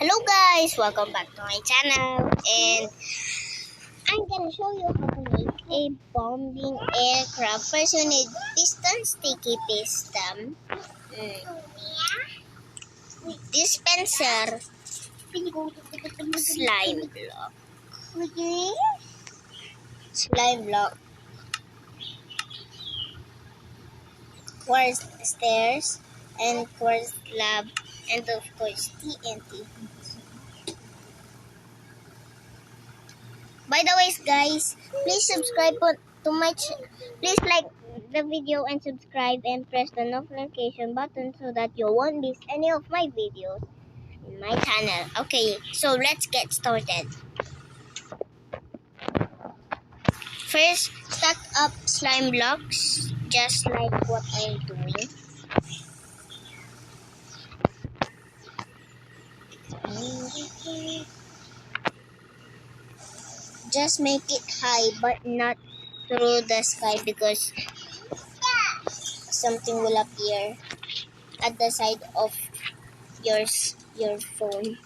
Hello guys, welcome back to my channel, and I'm gonna show you how to make a bombing aircraft. First you need piston, sticky piston, dispenser, slime block, quartz stairs, and quartz slab, and of course TNT. By the way, guys, please subscribe to my channel. Please like the video and subscribe and press the notification button so that you won't miss any of my videos in my channel. Okay, so let's get started. First, stack up slime blocks just like what I'm doing. Just make it high but not through the sky because something will appear at the side of your phone.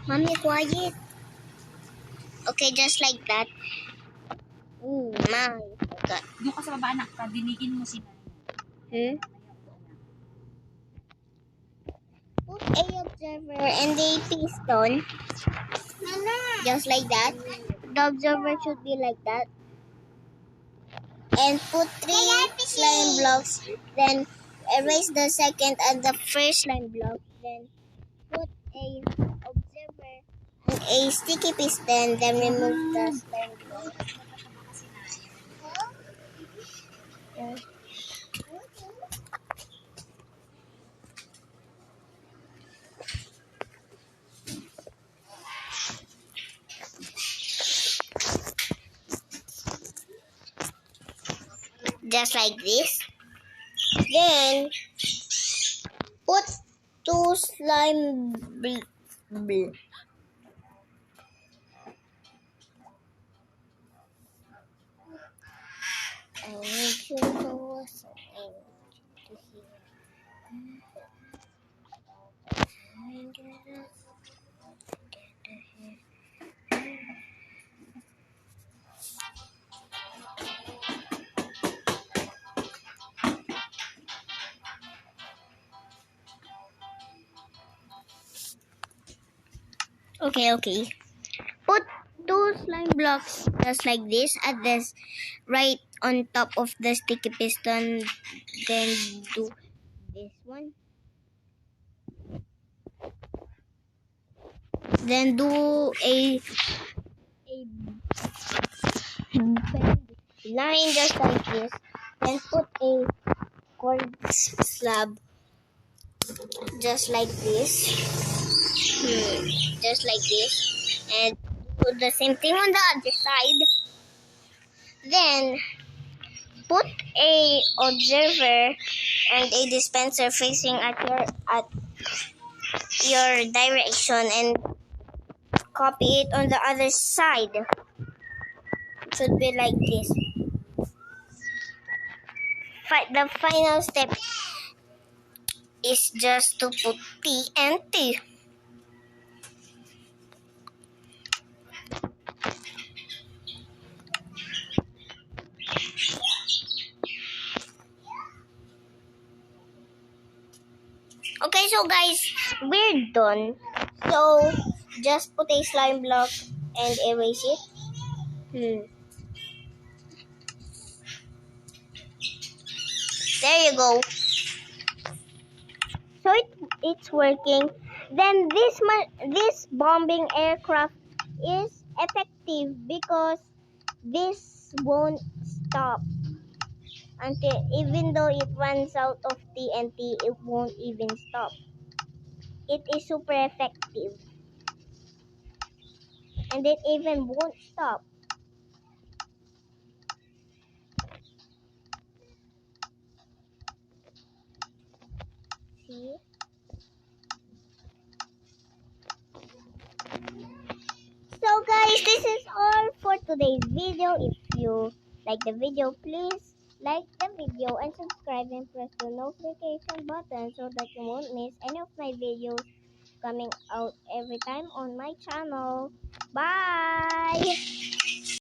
Mommy, quiet. Okay, just like that. Ooh, my God. Doon ka sa baba, anak, dinigin mo sila. Put a observer and a piston. Just like that. The observer should be like that. And put 3 slime blocks. Then erase the second and the first slime block. Then put a observer and a sticky piston. Then remove the slime block. Just like this. Then put 2 slime I need you to know something to hear. Okay. Put 2 slime blocks just like this at this right on top of the sticky piston. Then do this one. Then do a line just like this. Then put a quartz slab just like this. Just like this. And do the same thing on the other side. Then put a observer and a dispenser facing at your direction and copy it on the other side. It should be like this. The final step is just to put TNT. Okay, so guys, we're done. So just put a slime block and erase it. There you go. So it's working. Then this bombing aircraft is effective because this won't stop until, even though it runs out of TNT, it won't even stop. It is super effective, and it even won't stop. See? guys, this is all for today's video. If you like the video, please like the video and subscribe and press the notification button so that you won't miss any of my videos coming out every time on my channel. Bye!